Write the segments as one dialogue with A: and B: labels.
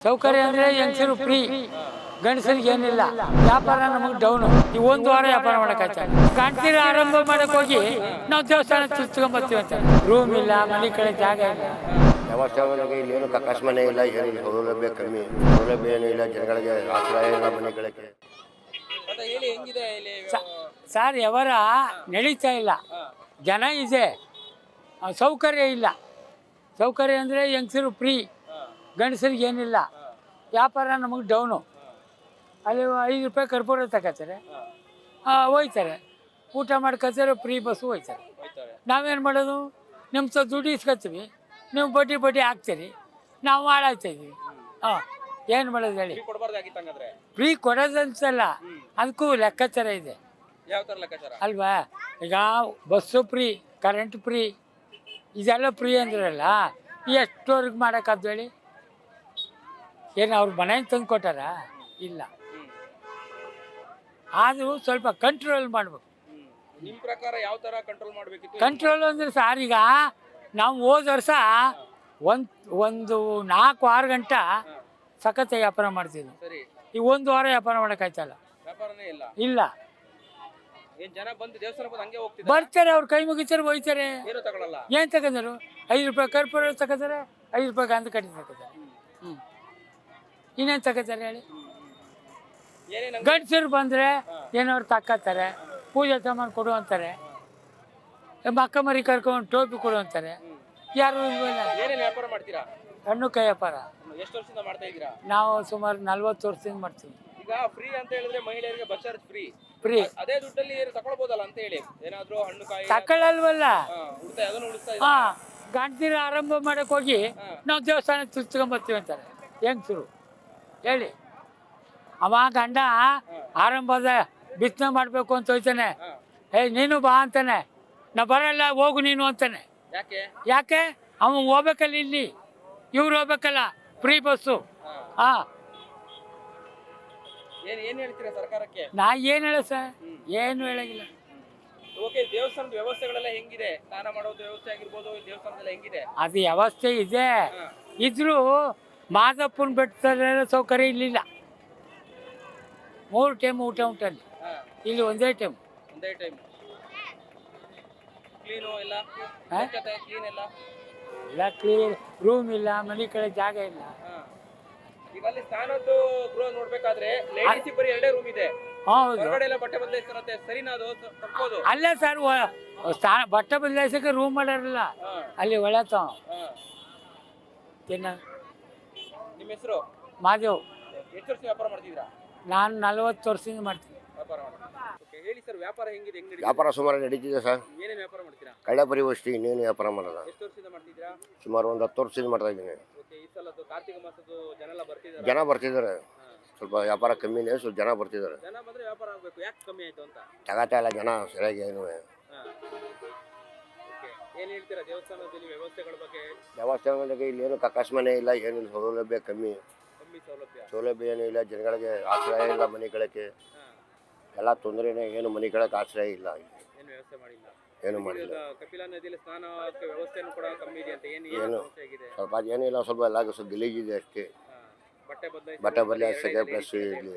A: ಸೌಕರ್ಯ ಅಂದರೆ ಹೆಂಗಸರು ಫ್ರೀ, ಗಂಡಸರಿಗೆ ಏನಿಲ್ಲ. ವ್ಯಾಪಾರ ನಮಗೆ ಡೌನು. ಈ ಒಂದು ವಾರ ವ್ಯಾಪಾರ ಮಾಡೋಕ್ಕಾಯ್ತಾ ಗಂಡಸರು ಆರಂಭ ಮಾಡೋಕೆ ಹೋಗಿ ನಾವು ದೇವಸ್ಥಾನ ಚುಚ್ಕೊಂಬರ್ತೀವಿ ಅಂತ. ರೂಮ್ ಇಲ್ಲ, ಮನೆ ಕಡೆ ಜಾಗ ಇಲ್ಲ.
B: ದೇವಸ್ಥಾನಗಳಿಗೆ ಇಲ್ಲೇನು ಕಕಾಸ್ ಮನೆ ಇಲ್ಲ, ಏನಿಲ್ಲ, ಸೌಲಭ್ಯ ಕಮ್ಮಿ, ಸೌಲಭ್ಯ ಏನೂ ಇಲ್ಲ, ಜನಗಳಿಗೆ ಆಶ್ರಯ ಇಲ್ಲ ಮನೆಗಳಿಗೆ.
A: ಸರ್ ವ್ಯವಹಾರ ನಡೀತಾ ಇಲ್ಲ, ಜನ ಇದೆ, ಸೌಕರ್ಯ ಇಲ್ಲ. ಸೌಕರ್ಯ ಅಂದರೆ ಹೆಂಗಸರು ಫ್ರೀ, ಗಂಡಸರಿಗೆ ಏನಿಲ್ಲ. ವ್ಯಾಪಾರ ನಮಗೆ ಡೌನು. ಅಲ್ಲಿ 5 ರೂಪಾಯಿ ಕರ್ಪೂರ ತಗೋತಾರೆ, ಹೋಯ್ತಾರೆ, ಊಟ ಮಾಡ್ಕೊತಾರೆ, ಫ್ರೀ ಬಸ್ಸು ಹೋಯ್ತಾರೆ. ನಾವೇನು ಮಾಡೋದು? ನಿಮ್ಮ ದುಡ್ಡು ಇಸ್ಕೊತೀವಿ, ನೀವು ಬಡ್ಡಿ ಹಾಕ್ತೀರಿ, ನಾವು ಹಾಳಾಗ್ತಾಯಿದ್ದೀವಿ. ಏನು ಮಾಡೋದು ಹೇಳಿ? ಫ್ರೀ ಕೊಡೋದಂತಲ್ಲ, ಅದಕ್ಕೂ ಲೆಕ್ಕಾಚಾರ ಇದೆ ಅಲ್ವಾ? ಈಗ ಬಸ್ಸು ಫ್ರೀ, ಕರೆಂಟ್ ಫ್ರೀ, ಇದೆಲ್ಲ ಫ್ರೀ ಅಂದ್ರಲ್ಲ, ಎಷ್ಟೋರ್ಗೆ ಮಾಡೋಕ್ಕಾದ್ದು ಹೇಳಿ? ಏನು ಅವ್ರ ಮನೆಗೆ ತಂದು ಕೊಟ್ಟಾರ? ಇಲ್ಲ. ಆದರೂ ಸ್ವಲ್ಪ ಕಂಟ್ರೋಲ್ ಮಾಡ್ಬೇಕು.
C: ನಿಮ್ಮ ಪ್ರಕಾರ ಯಾವ ಥರ ಕಂಟ್ರೋಲ್ ಮಾಡಬೇಕಿತ್ತು?
A: ಕಂಟ್ರೋಲ್ ಅಂದರೆ ಸರ್, ಈಗ ನಾವು ಹೋದ ವರ್ಷ ಒಂದು 4-6 ಗಂಟೆ ಸಖತ್ ವ್ಯಾಪಾರ ಮಾಡ್ತಿದ್ವಿ.
C: ಸರಿ,
A: ಈಗ 1 ವಾರ ವ್ಯಾಪಾರ ಮಾಡೋಕ್ಕಾಯ್ತಲ್ಲ.
C: ವ್ಯಾಪಾರನೇ ಇಲ್ಲ.
A: ಇಲ್ಲ.
C: ಏನು ಜನ ಬಂದು ದೇವಸ್ಥಾನ ಬಂದು ಹಂಗೆ ಹೋಗ್ತಿದ್ದಾರೆ?
A: ಬರ್ತಾರೆ, ಅವ್ರ ಕೈ ಮುಗಿತಾರೆ, ಹೋಯ್ತಾರೆ.
C: ಏನು ತಗೊಳ್ಳಲ್ಲ.
A: ಏನು ತಗೊಂಡರು? 5 ರೂಪಾಯಿ ಕರ್ಪೂರ ತಗೋತಾರೆ, 5 ರೂಪಾಯಿ ಗಂಧ ಕಟ್ಟಿ ತಗೋತಾರೆ. ಇನ್ನೇನು ತಗೋತಾರೆ ಹೇಳಿ? ಗಂಡಸರು ಬಂದರೆ ಏನೋರು ತಕ್ಕೋತಾರೆ, ಪೂಜೆ ಸಾಮಾನು ಕೊಡು ಅಂತಾರೆ, ಮಕ್ಕ ಮರಿ ಕರ್ಕೊಂಡು ಟೋಪಿ ಕೊಡು ಅಂತಾರೆ. ಯಾರು ಇಲ್ವಲ್ಲ.
C: ಏನೇನು ವ್ಯಾಪಾರ ಮಾಡ್ತೀರಾ?
A: ಹಣ್ಣು ಕೈ ವ್ಯಾಪಾರ.
C: ಎಷ್ಟು ವರ್ಷದಿಂದ ಮಾಡ್ತಾ ಇದ್ದೀರಾ?
A: ನಾವು ಸುಮಾರು 40 ವರ್ಷದಿಂದ ಮಾಡ್ತೀವಿ.
C: ಈಗ ಫ್ರೀ ಅಂತ ಹೇಳಿದ್ರೆ ಮಹಿಳೆಯರಿಗೆ ಬಸ್ ಚಾರ್ಜ್ ಫ್ರೀ. ಅದೇ ದುಡ್ಡಲ್ಲಿ ಏನು ತಗೊಳ್ಬೋದಲ್ಲ ಅಂತ ಹೇಳಿ, ಏನಾದರೂ ಹಣ್ಣು ಕಾಯಿ
A: ತಗೊಳ್ಳಲ್ವಲ್ಲ.
C: ಉಳಿತಾಯ, ಅದನ್ನು ಉಳಿಸ್ತಾ ಇದೆ.
A: ಗಂಡದಿರ ಆರಂಭ ಮಾಡೋಕೆ ಹೋಗಿ ನಾವು ದೇವಸ್ಥಾನ ಚುಚ್ಕೊಂಬರ್ತೀವಿ ಅಂತಾರೆ ಹೆಂಗಸರು ಹೇಳಿ. ಅವ ಗಂಡ ಆರಂಭದ ಬಿತ್ತನೆ ಮಾಡಬೇಕು ಅಂತ ಹೋಯ್ತಾನೆ, ನೀನು ಬಾ ಅಂತಾನೆ, ನಾ ಬರಲ್ಲ ಹೋಗು ನೀನು ಅಂತಾನೆ. ಯಾಕೆ? ಅವನು ಹೋಗ್ಬೇಕಲ್ಲ, ಇಲ್ಲಿ ಇವ್ರು ಹೋಗ್ಬೇಕಲ್ಲ, ಫ್ರೀ ಬಸ್ಸು.
C: ಏನು ಹೇಳ್ತೀರಾ ಸರ್ಕಾರಕ್ಕೆ?
A: ನಾ ಏನು ಹೇಳ ಸರ್, ಏನು ಹೇಳಂಗಿಲ್ಲ.
C: ಓಕೆ, ದೇವಸ್ಥಾನದ ವ್ಯವಸ್ಥೆಗಳೆಲ್ಲ ಹೆಂಗಿದೆ? ಸ್ನಾನ ಮಾಡೋದು ವ್ಯವಸ್ಥೆ ಆಗಿರ್ಬೋದು, ದೇವಸ್ಥಾನದಲ್ಲ ಹೆಂಗಿದೆ?
A: ಅದು ವ್ಯವಸ್ಥೆ ಇದೆ, ಇದ್ರೂ ಮಾದಪ್ಪನ ಬೆಟ್ಟದ ಸೌಕರ್ಯ ಇಲ್ಲಿಲ್ಲ. 3 ಟೈಮ್ ಊಟ ಉಂಟಲ್ಲಿ, ಇಲ್ಲಿ ಒಂದೇ ಟೈಮ್.
C: ಕ್ಲೀನು ಎಲ್ಲ ಕ್ಲೀನ್
A: ಎಲ್ಲ ಕ್ಲೀನ್, ರೂಮ್ ಇಲ್ಲ, ಮನೆ ಕಡೆ ಜಾಗ ಇಲ್ಲ.
C: ಈಗ ಅಲ್ಲಿ ಸ್ನಾನದ್ದು ಗೃಹ ನೋಡ್ಬೇಕಾದ್ರೆ ಲೇಡೀಸ್ ಬರೀ 2 ರೂಮ್ ಇದೆ.
A: ಹೌದು,
C: ಹೊರಗಡೆ ಎಲ್ಲ ಬಟ್ಟೆ ಬದಲಾಯಿಸ್ತಾರಂತೆ, ಸರಿನಾ? ಅದು ತಪ್ಪೋದು
A: ಅಲ್ಲ ಸರ್. ಬಟ್ಟೆ ಬದಲಾಯಿಸಕ್ಕೆ ರೂಮ್ ಮಾಡೋರಲ್ಲ, ಅಲ್ಲಿ ಒಳತಾವ ತಿನ್ನ.
C: ನಿಮ್ಮ ಹೆಸರು?
A: ಮಾದೇವ್.
C: ಎಷ್ಟು ವರ್ಷ ವ್ಯಾಪಾರ ಮಾಡ್ತಿದ್ದೀರಾ?
A: ನಾನು 40 ವರ್ಷದಿಂದ ಮಾಡ್ತೀನಿ
C: ವ್ಯಾಪಾರ. ಹೇಳಿ ಸರ್, ವ್ಯಾಪಾರ ಹೆಂಗಿದೆ?
B: ವ್ಯಾಪಾರ ಸುಮಾರು ನಡೀತಿದೆ ಸರ್.
C: ಏನೇನು ವ್ಯಾಪಾರ ಮಾಡ್ತೀರಾ?
B: ಕಳ್ಳಪರಿ ವಸ್ತು, ಇನ್ನೇನು ವ್ಯಾಪಾರ ಮಾಡೋದು.
C: ಎಷ್ಟು ವರ್ಷದಿಂದ ಮಾಡ್ತಿದ್ದೀರಾ?
B: ಸುಮಾರು ಒಂದು 10 ವರ್ಷದಿಂದ ಮಾಡ್ತಾ ಇದ್ದೀನಿ.
C: ಈ ಸಲದ್ದು ಕಾರ್ತಿಕ ಮಾಸದ್ದು
B: ಜನ ಬರ್ತಿದ್ದಾರೆ. ಸ್ವಲ್ಪ ವ್ಯಾಪಾರ ಕಮ್ಮಿನೇ, ಸ್ವಲ್ಪ ಜನ ಬರ್ತಿದ್ದಾರೆ.
C: ಜನ ಬಂದ್ರೆ ವ್ಯಾಪಾರ ಆಗಬೇಕು. ಯಾಕೆ ಕಮ್ಮಿ ಆಯ್ತು ಅಂತ?
B: ತಗೋತಾ ಇಲ್ಲ ಜನ ಸರಿಯಾಗಿ. ಏನು
C: ಏನು ಹೇಳ್ತೀರಾ ದೇವಸ್ಥಾನದಲ್ಲಿ ವ್ಯವಸ್ಥೆಗಳ ಬಗ್ಗೆ?
B: ದೇವಸ್ಥಾನಗಳಿಗೆ ಇಲ್ಲೇನು ಕಕಾಸ್ ಮನೆ ಇಲ್ಲ, ಏನಿಲ್ಲ, ಸೌಲಭ್ಯ ಕಮ್ಮಿ, ಸೌಲಭ್ಯ ಏನೂ ಇಲ್ಲ, ಜನಗಳಿಗೆ ಆಶ್ರಯ ಇಲ್ಲ ಮನೆಗಳಿಗೆ. ಎಲ್ಲ ತೊಂದರೆನೇ, ಏನು ಮನೆಗಳಿಗೆ ಆಶ್ರಯ ಇಲ್ಲ,
C: ಏನು ವ್ಯವಸ್ಥೆ ಮಾಡಿಲ್ಲ.
B: ಏನು ಮಾಡಿಲ್ಲ.
C: ಕಪಿಲಾ ನದಿಯಲ್ಲಿ ಸ್ನಾನಕ್ಕೆ ವ್ಯವಸ್ಥೆನೂ ಕೂಡ ಕಮ್ಮಿ ಇದೆ ಅಂತ.
B: ಏನು ಸ್ವಲ್ಪ ಏನಿಲ್ಲ, ಸ್ವಲ್ಪ ಎಲ್ಲ ಸ್ವಲ್ಪ ಗಲೀಜಿದೆ ಅಷ್ಟೇ. ಬಟ್ಟೆ ಬದಲಾಯಿಸೋಕ್ಕೆ ಪ್ಲಸ್ ಇಲ್ಲಿ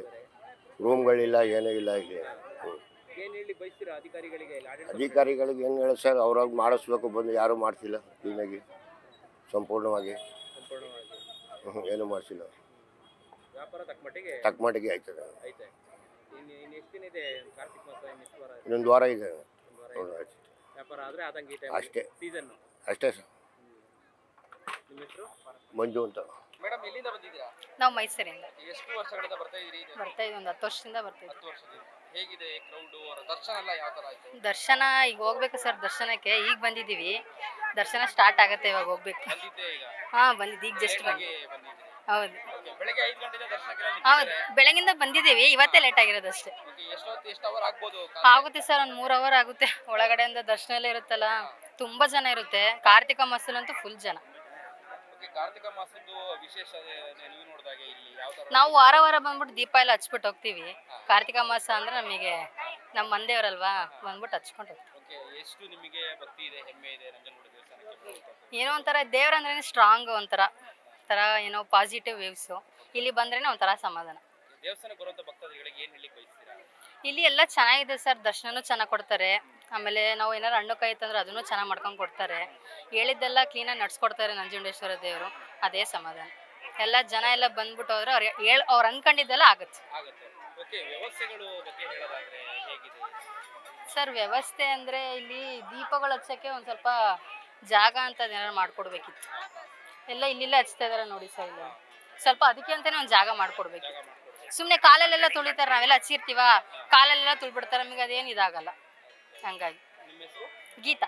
B: ರೂಮ್ಗಳಿಲ್ಲ, ಏನೂ ಇಲ್ಲ ಇಲ್ಲಿ. ಅಧಿಕಾರಿಗಳಿಗೆ ಏನು ಹೇಳಿ ಸರ್, ಅವ್ರಾಗ ಮಾಡಿಸ್ಬೇಕು, ಬಂದು ಯಾರೂ ಮಾಡಿಸಿಲ್ಲ ಕ್ಲೀನಾಗಿ, ಸಂಪೂರ್ಣವಾಗಿ ಏನೂ ಮಾಡಿಸಿಲ್ಲ. ತಕ್ಕ ಮಟ್ಟಿಗೆ ಆಯ್ತದೆ. ಇನ್ನೊಂದು ವಾರ ಇದೆ ಅಷ್ಟೇ. ಅಷ್ಟೇ ಸರ್. ಮಂಜು ಅಂತ.
C: ಮೇಡಮ್, ಎಲ್ಲಿಂದ ಬಂದಿದ್ದೀರಾ?
D: ನಾವು ಮೈಸೂರಿಂದ.
C: ಎಷ್ಟು ವರ್ಷಗಳಿಂದ ಬರ್ತಾ ಇದ್ದೀರಿ?
D: ಬರ್ತಾ ಇದ್ದೀವಿ, ಒಂದು 10 ವರ್ಷದಿಂದ ಬರ್ತಾ ಇದ್ದೀವಿ.
C: 10 ವರ್ಷದಿಂದ. ಹೇಗಿದೆ ಕ್ರೌಡ್? ದರ್ಶನ ಎಲ್ಲ ಯಾವ ಥರ ಆಯಿತು?
D: ದರ್ಶನ ಈಗ ಹೋಗ್ಬೇಕು ಸರ್, ದರ್ಶನಕ್ಕೆ ಈಗ ಬಂದಿದ್ದೀವಿ. ದರ್ಶನ ಸ್ಟಾರ್ಟ್ ಆಗುತ್ತೆ, ಇವಾಗ ಹೋಗ್ಬೇಕು.
C: ಬಂದಿದ್ದೆ ಈಗ?
D: ಬಂದಿದ್ದು ಈಗ ಜಸ್ಟ್ ಬಂದು. ಹೌದು,
C: ಬೆಳಗ್ಗೆ 5 ಗಂಟೆಯಿಂದ ದರ್ಶನಕ್ಕೆ
D: ಹೌದು, ಬೆಳಗಿಂದ ಬಂದಿದ್ದೀವಿ, ಇವತ್ತೇ ಲೇಟ್ ಆಗಿರೋದು ಅಷ್ಟೇ.
C: ಎಷ್ಟು ಅವರ್ ಆಗ್ಬೋದು?
D: ಆಗುತ್ತೆ ಸರ್, ಒಂದು 3 ಅವರ್ ಆಗುತ್ತೆ. ಒಳಗಡೆಯಿಂದ ದರ್ಶನ ಎಲ್ಲ ಇರುತ್ತಲ್ಲ, ತುಂಬಾ ಜನ ಇರುತ್ತೆ. ಕಾರ್ತಿಕ ಮಾಸದಲ್ಲಂತೂ ಫುಲ್ ಜನ.
C: ಕಾರ್ತಿಕ ಮಾಸದ್ದು ವಿಶೇಷ ನೀವು ನೋಡಿದಾಗ ಇಲ್ಲಿ ಯಾವ ತರ?
D: ನಾವು ವಾರ ಬಂದ್ಬಿಟ್ಟು ದೀಪ ಎಲ್ಲ ಹಚ್ಬಿಟ್ಟು ಹೋಗ್ತೀವಿ. ಕಾರ್ತಿಕ ಮಾಸ ಅಂದ್ರೆ ನಮಗೆ ನಮ್ಮ ಮಂದೇವರಲ್ವಾ, ಬಂದ್ಬಿಟ್ಟು ಹಚ್ಕೊಂಡು ಹೋಗ್ತೀವಿ.
C: ಎಷ್ಟು ನಿಮಗೆ ಭಕ್ತಿ ಇದೆ, ಹೆಮ್ಮೆ ಇದೆ ನಂಜನಗೂಡು ದೇವಸ್ಥಾನಕ್ಕೆ?
D: ಏನೋ ಒಂಥರ ದೇವ್ರ ಅಂದ್ರೆ ಸ್ಟ್ರಾಂಗ್ ಒಂಥರ. ಥರ ಏನೋ ಪಾಸಿಟಿವ್ ವೇವ್ಸು. ಇಲ್ಲಿ ಬಂದ್ರೇ ಒಂಥರ ಸಮಾಧಾನ.
C: ದೇವಸ್ಥಾನಕ್ಕೆ ಬರುವಂತ ಭಕ್ತಾದಿಗಳಿಗೆ ಏನ್ ಹೇಳಿಕ್ ಬಯಸ್ತೀರಾ?
D: ಇಲ್ಲಿ ಎಲ್ಲ ಚೆನ್ನಾಗಿದೆ ಸರ್, ದರ್ಶನನೂ ಚೆನ್ನಾಗಿ ಕೊಡ್ತಾರೆ. ಆಮೇಲೆ ನಾವು ಏನಾರು ಹಣ್ಣು ಕಾಯಿ ತಂದ್ರೆ ಅದನ್ನು ಚೆನ್ನಾಗಿ ಮಾಡ್ಕೊಂಡು ಕೊಡ್ತಾರೆ. ಹೇಳಿದ್ದೆಲ್ಲ ಕ್ಲೀನಾಗಿ ನಡ್ಸ್ಕೊಡ್ತಾರೆ ನಂಜುಂಡೇಶ್ವರ ದೇವರು. ಅದೇ ಸಮಾಧಾನ. ಎಲ್ಲ ಜನ ಎಲ್ಲ ಬಂದ್ಬಿಟ್ಟು ಹೋದ್ರೆ ಅವ್ರು ಅನ್ಕೊಂಡಿದ್ದೆಲ್ಲ ಆಗುತ್ತೆ.
C: ಆಗುತ್ತೆ. ಓಕೆ, ವ್ಯವಸ್ಥೆಗಳು ಬಗ್ಗೆ ಹೇಳೋದಾದ್ರೆ ಹೇಗಿದೆ?
D: ಸರ್ ವ್ಯವಸ್ಥೆ ಅಂದರೆ ಇಲ್ಲಿ ದೀಪಗಳು ಹಚ್ಚೋಕ್ಕೆ ಒಂದು ಸ್ವಲ್ಪ ಜಾಗ ಅಂತ ಏನಾರು ಮಾಡಿಕೊಡ್ಬೇಕಿತ್ತು. ಎಲ್ಲ ಇಲ್ಲಿಲ್ಲೇ ಹಚ್ತಾ ಇದಾರೆ ನೋಡಿ ಸರ್. ಇಲ್ಲ ಸ್ವಲ್ಪ ಅದಕ್ಕೆ ಅಂತಲೇ ಒಂದು ಜಾಗ ಮಾಡಿಕೊಡ್ಬೇಕಿತ್ತು. ಸುಮ್ಮನೆ ಕಾಲಲ್ಲೆಲ್ಲ ತುಳಿತಾರೆ, ನಾವೆಲ್ಲ ಹಚ್ಚಿರ್ತೀವ, ಕಾಲಲ್ಲೆಲ್ಲ ತುಳ್ಬಿಡ್ತಾರೆ, ನಮಗೆ ಅದೇನು ಇದಾಗಲ್ಲ. ಹಂಗಾಗಿ
C: ನಿಮ್ಮ ಹೆಸರು?
D: ಗೀತಾ.